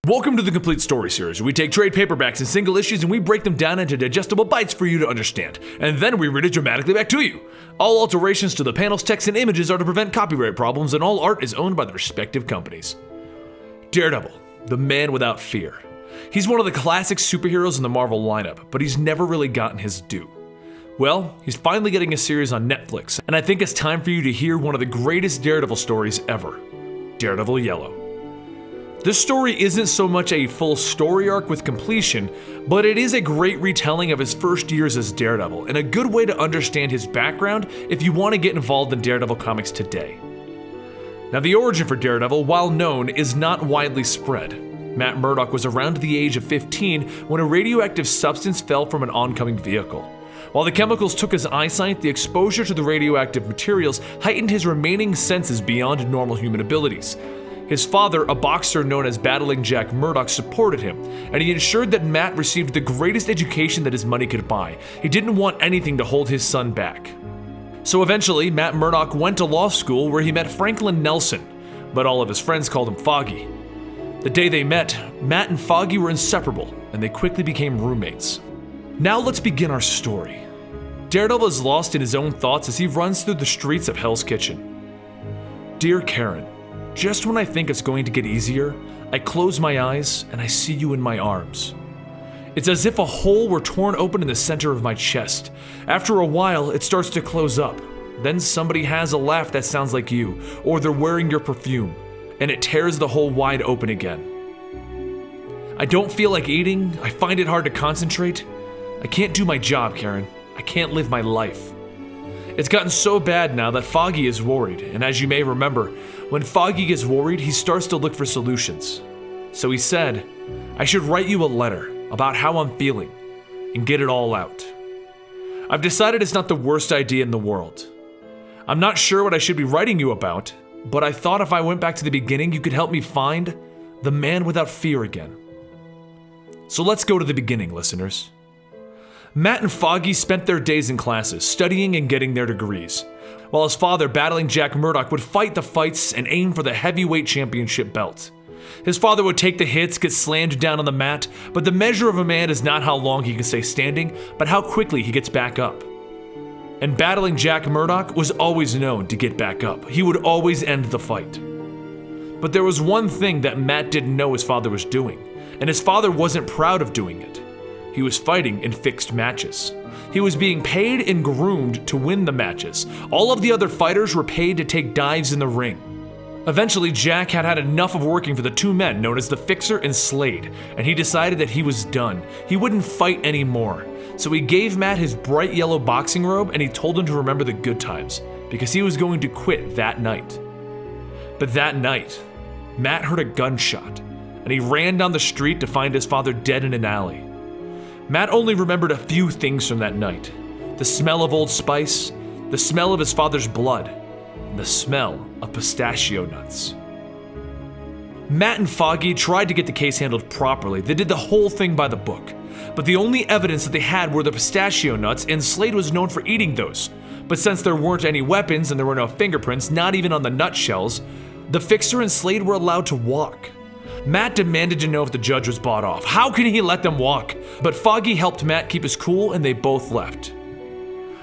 Welcome to the Complete Story Series, where we take trade paperbacks and single issues and we break them down into digestible bites for you to understand, and then we read it dramatically back to you. All alterations to the panels, text, and images are to prevent copyright problems, and all art is owned by the respective companies. Daredevil, the man without fear. He's one of the classic superheroes in the Marvel lineup, but he's never really gotten his due. Well, he's finally getting a series on Netflix, and I think it's time for you to hear one of the greatest Daredevil stories ever, Daredevil Yellow. This story isn't so much a full story arc with completion, but it is a great retelling of his first years as Daredevil, and a good way to understand his background if you want to get involved in Daredevil comics today. Now, the origin for Daredevil, while known, is not widely spread. Matt Murdock was around the age of 15 when a radioactive substance fell from an oncoming vehicle. While the chemicals took his eyesight, the exposure to the radioactive materials heightened his remaining senses beyond normal human abilities. His father, a boxer known as Battling Jack Murdock, supported him, and he ensured that Matt received the greatest education that his money could buy. He didn't want anything to hold his son back. So eventually, Matt Murdock went to law school where he met Franklin Nelson, but all of his friends called him Foggy. The day they met, Matt and Foggy were inseparable, and they quickly became roommates. Now let's begin our story. Daredevil is lost in his own thoughts as he runs through the streets of Hell's Kitchen. Dear Karen, just when I think it's going to get easier, I close my eyes and I see you in my arms. It's as if a hole were torn open in the center of my chest. After a while, it starts to close up. Then somebody has a laugh that sounds like you, or they're wearing your perfume, and it tears the hole wide open again. I don't feel like eating. I find it hard to concentrate. I can't do my job, Karen. I can't live my life. It's gotten so bad now that Foggy is worried, and as you may remember, when Foggy gets worried, he starts to look for solutions. So he said, I should write you a letter about how I'm feeling and get it all out. I've decided it's not the worst idea in the world. I'm not sure what I should be writing you about, but I thought if I went back to the beginning, you could help me find the man without fear again. So let's go to the beginning, listeners. Matt and Foggy spent their days in classes, studying and getting their degrees, while his father, Battling Jack Murdock, would fight the fights and aim for the heavyweight championship belt. His father would take the hits, get slammed down on the mat, but the measure of a man is not how long he can stay standing, but how quickly he gets back up. And Battling Jack Murdock was always known to get back up. He would always end the fight. But there was one thing that Matt didn't know his father was doing, and his father wasn't proud of doing it. He was fighting in fixed matches. He was being paid and groomed to win the matches. All of the other fighters were paid to take dives in the ring. Eventually, Jack had had enough of working for the two men known as the Fixer and Slade, and he decided that he was done. He wouldn't fight anymore. So he gave Matt his bright yellow boxing robe and he told him to remember the good times, because he was going to quit that night. But that night, Matt heard a gunshot, and he ran down the street to find his father dead in an alley. Matt only remembered a few things from that night. The smell of Old Spice, the smell of his father's blood, and the smell of pistachio nuts. Matt and Foggy tried to get the case handled properly. They did the whole thing by the book. But the only evidence that they had were the pistachio nuts, and Slade was known for eating those. But since there weren't any weapons and there were no fingerprints, not even on the nutshells, the Fixer and Slade were allowed to walk. Matt demanded to know if the judge was bought off. How can he let them walk? But Foggy helped Matt keep his cool and they both left.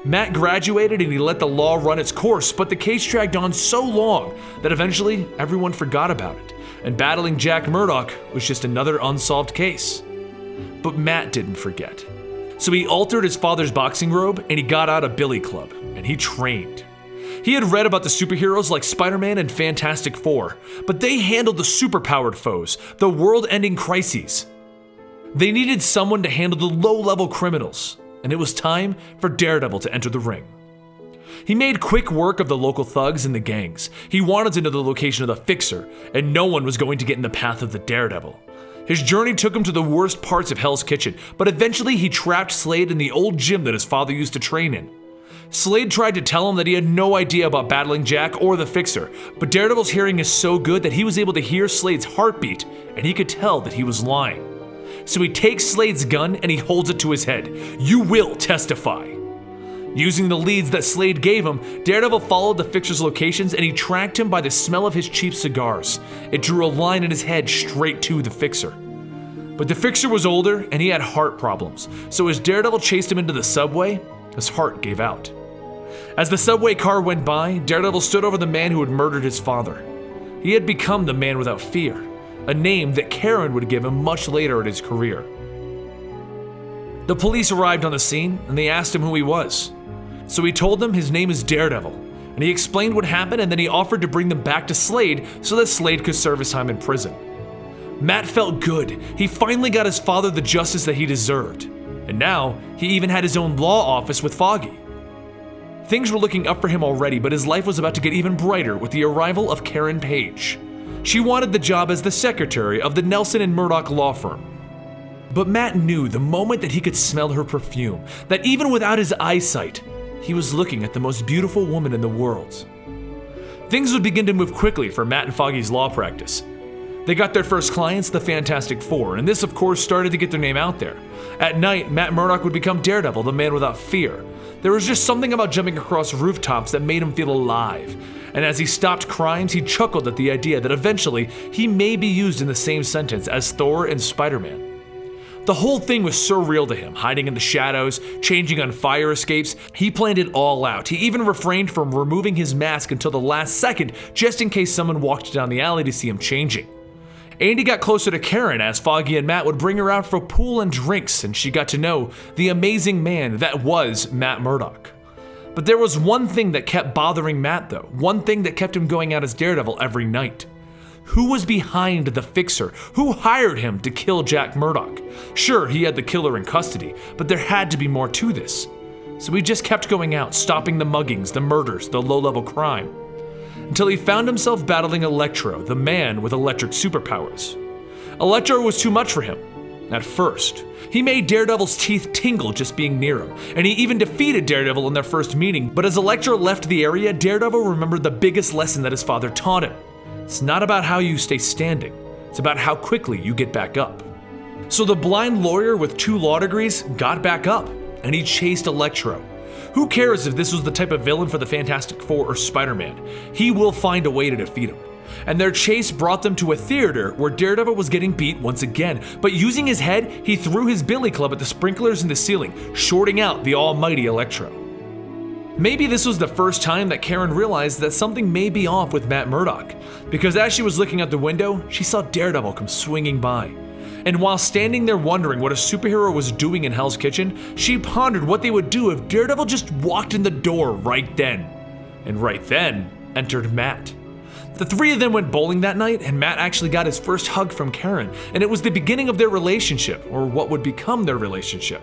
Matt graduated and he let the law run its course, but the case dragged on so long that eventually everyone forgot about it, and Battling Jack Murdock was just another unsolved case. But Matt didn't forget. So he altered his father's boxing robe and he got out a billy club and he trained. He had read about the superheroes like Spider-Man and Fantastic Four, but they handled the superpowered foes, the world-ending crises. They needed someone to handle the low-level criminals, and it was time for Daredevil to enter the ring. He made quick work of the local thugs and the gangs. He wanted to know the location of the Fixer, and no one was going to get in the path of the Daredevil. His journey took him to the worst parts of Hell's Kitchen, but eventually he trapped Slade in the old gym that his father used to train in. Slade tried to tell him that he had no idea about Battling Jack or the Fixer, but Daredevil's hearing is so good that he was able to hear Slade's heartbeat, and he could tell that he was lying. So he takes Slade's gun and he holds it to his head. You will testify. Using the leads that Slade gave him, Daredevil followed the Fixer's locations and he tracked him by the smell of his cheap cigars. It drew a line in his head straight to the Fixer. But the Fixer was older and he had heart problems, so as Daredevil chased him into the subway, his heart gave out. As the subway car went by, Daredevil stood over the man who had murdered his father. He had become the Man Without Fear, a name that Karen would give him much later in his career. The police arrived on the scene and they asked him who he was. So he told them his name is Daredevil, and he explained what happened, and then he offered to bring them back to Slade so that Slade could serve his time in prison. Matt felt good. He finally got his father the justice that he deserved. And now, he even had his own law office with Foggy. Things were looking up for him already, but his life was about to get even brighter with the arrival of Karen Page. She wanted the job as the secretary of the Nelson and Murdock law firm. But Matt knew the moment that he could smell her perfume, that even without his eyesight, he was looking at the most beautiful woman in the world. Things would begin to move quickly for Matt and Foggy's law practice. They got their first clients, the Fantastic Four, and this of course started to get their name out there. At night, Matt Murdock would become Daredevil, the Man Without Fear. There was just something about jumping across rooftops that made him feel alive. And as he stopped crimes, he chuckled at the idea that eventually he may be used in the same sentence as Thor and Spider-Man. The whole thing was surreal to him, hiding in the shadows, changing on fire escapes. He planned it all out. He even refrained from removing his mask until the last second, just in case someone walked down the alley to see him changing. Andy got closer to Karen as Foggy and Matt would bring her out for pool and drinks, and she got to know the amazing man that was Matt Murdock. But there was one thing that kept bothering Matt though, one thing that kept him going out as Daredevil every night. Who was behind the Fixer? Who hired him to kill Jack Murdock? Sure, he had the killer in custody, but there had to be more to this. So he just kept going out, stopping the muggings, the murders, the low-level crime, until he found himself battling Electro, the man with electric superpowers. Electro was too much for him. At first, he made Daredevil's teeth tingle just being near him, and he even defeated Daredevil in their first meeting, but as Electro left the area, Daredevil remembered the biggest lesson that his father taught him. It's not about how you stay standing, it's about how quickly you get back up. So the blind lawyer with 2 law degrees got back up, and he chased Electro. Who cares if this was the type of villain for the Fantastic Four or Spider-Man? He will find a way to defeat him. And their chase brought them to a theater where Daredevil was getting beat once again, but using his head, he threw his billy club at the sprinklers in the ceiling, shorting out the almighty Electro. Maybe this was the first time that Karen realized that something may be off with Matt Murdock, because as she was looking out the window, she saw Daredevil come swinging by. And while standing there wondering what a superhero was doing in Hell's Kitchen, she pondered what they would do if Daredevil just walked in the door right then. And right then, entered Matt. The 3 of them went bowling that night, and Matt actually got his first hug from Karen, and it was the beginning of their relationship, or what would become their relationship.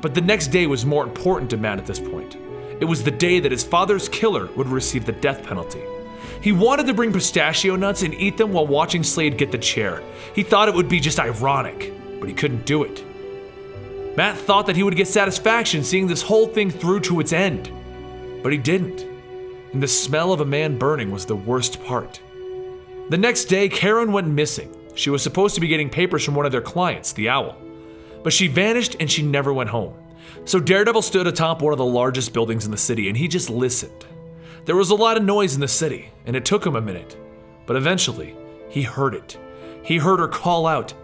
But the next day was more important to Matt at this point. It was the day that his father's killer would receive the death penalty. He wanted to bring pistachio nuts and eat them while watching Slade get the chair. He thought it would be just ironic, but he couldn't do it. Matt thought that he would get satisfaction seeing this whole thing through to its end, but he didn't. And the smell of a man burning was the worst part. The next day, Karen went missing. She was supposed to be getting papers from one of their clients, the Owl. But she vanished and she never went home. So Daredevil stood atop one of the largest buildings in the city and he just listened. There was a lot of noise in the city, and it took him a minute. But eventually, he heard it. He heard her call out,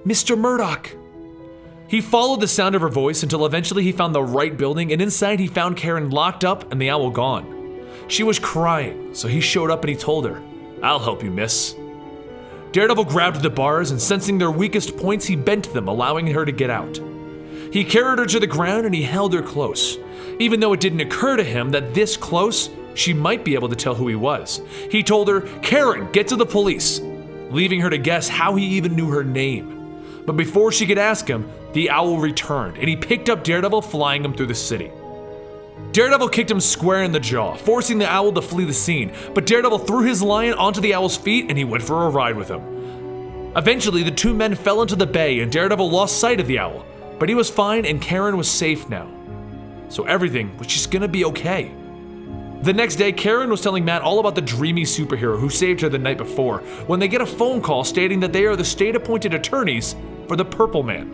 "Mr. Murdock!" He followed the sound of her voice until eventually he found the right building, and inside he found Karen locked up and the Owl gone. She was crying, so he showed up and he told her, "I'll help you, miss." Daredevil grabbed the bars and sensing their weakest points, he bent them, allowing her to get out. He carried her to the ground and he held her close. Even though it didn't occur to him that this close, she might be able to tell who he was. He told her, "Karen, get to the police," leaving her to guess how he even knew her name. But before she could ask him, the Owl returned and he picked up Daredevil, flying him through the city. Daredevil kicked him square in the jaw, forcing the Owl to flee the scene, but Daredevil threw his lion onto the Owl's feet and he went for a ride with him. Eventually, the 2 men fell into the bay and Daredevil lost sight of the Owl, but he was fine and Karen was safe now. So everything was just gonna be okay. The next day, Karen was telling Matt all about the dreamy superhero who saved her the night before, when they get a phone call stating that they are the state-appointed attorneys for the Purple Man.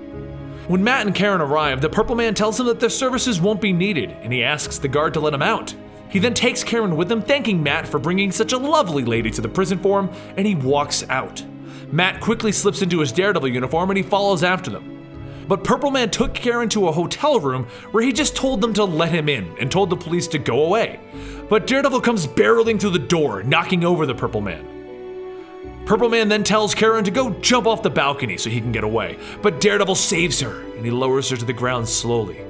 When Matt and Karen arrive, the Purple Man tells him that their services won't be needed, and he asks the guard to let him out. He then takes Karen with him, thanking Matt for bringing such a lovely lady to the prison for him, and he walks out. Matt quickly slips into his Daredevil uniform and he follows after them. But Purple Man took Karen to a hotel room where he just told them to let him in and told the police to go away. But Daredevil comes barreling through the door, knocking over the Purple Man. Purple Man then tells Karen to go jump off the balcony so he can get away, but Daredevil saves her and he lowers her to the ground slowly.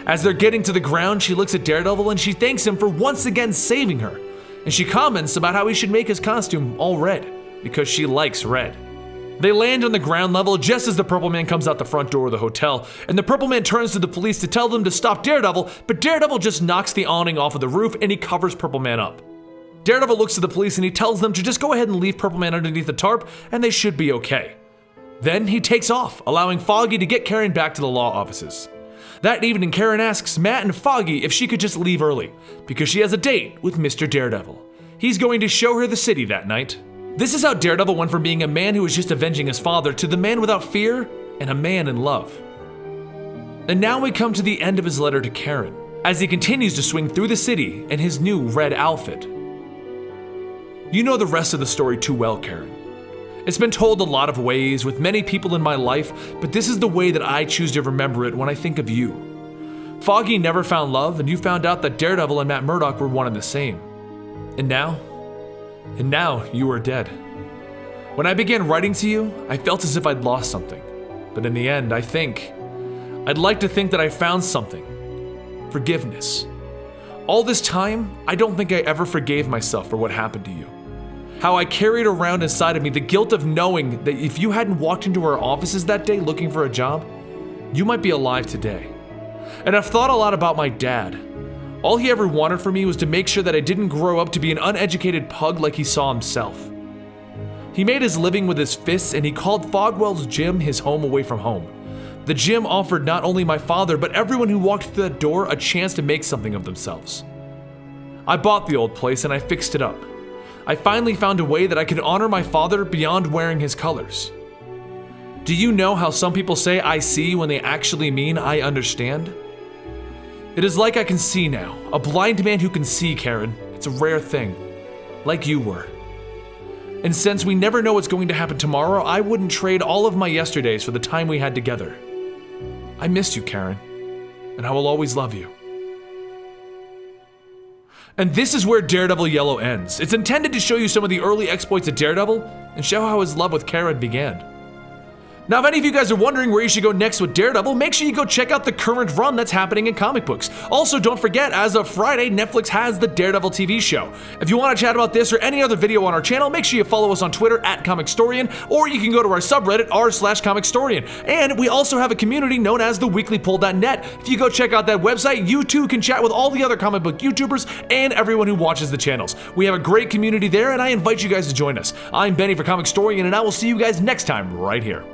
As they're getting to the ground, she looks at Daredevil and she thanks him for once again saving her. And she comments about how he should make his costume all red, because she likes red. They land on the ground level just as the Purple Man comes out the front door of the hotel, and the Purple Man turns to the police to tell them to stop Daredevil, but Daredevil just knocks the awning off of the roof and he covers Purple Man up. Daredevil looks to the police and he tells them to just go ahead and leave Purple Man underneath the tarp and they should be okay. Then he takes off, allowing Foggy to get Karen back to the law offices. That evening, Karen asks Matt and Foggy if she could just leave early, because she has a date with Mr. Daredevil. He's going to show her the city that night. This is how Daredevil went from being a man who was just avenging his father to the man without fear and a man in love. And now we come to the end of his letter to Karen, as he continues to swing through the city in his new red outfit. You know the rest of the story too well, Karen. It's been told a lot of ways with many people in my life, but this is the way that I choose to remember it when I think of you. Foggy never found love, and you found out that Daredevil and Matt Murdock were one and the same. And now you are dead. When I began writing to you, I felt as if I'd lost something. But in the end, I'd like to think that I found something. Forgiveness. All this time, I don't think I ever forgave myself for what happened to you. How I carried around inside of me the guilt of knowing that if you hadn't walked into our offices that day looking for a job, you might be alive today. And I've thought a lot about my dad. All he ever wanted for me was to make sure that I didn't grow up to be an uneducated pug like he saw himself. He made his living with his fists, and he called Fogwell's gym his home away from home. The gym offered not only my father, but everyone who walked through that door a chance to make something of themselves. I bought the old place and I fixed it up. I finally found a way that I could honor my father beyond wearing his colors. Do you know how some people say I see when they actually mean I understand? It is like I can see now, a blind man who can see, Karen. It's a rare thing, like you were. And since we never know what's going to happen tomorrow, I wouldn't trade all of my yesterdays for the time we had together. I missed you, Karen, and I will always love you. And this is where Daredevil Yellow ends. It's intended to show you some of the early exploits of Daredevil and show how his love with Karen began. Now, if any of you guys are wondering where you should go next with Daredevil, make sure you go check out the current run that's happening in comic books. Also, don't forget, as of Friday, Netflix has the Daredevil TV show. If you want to chat about this or any other video on our channel, make sure you follow us on Twitter @Comicstorian, or you can go to our subreddit r/Comicstorian. And we also have a community known as theweeklypoll.net. If you go check out that website, you too can chat with all the other comic book YouTubers and everyone who watches the channels. We have a great community there, and I invite you guys to join us. I'm Benny for Comicstorian, and I will see you guys next time right here.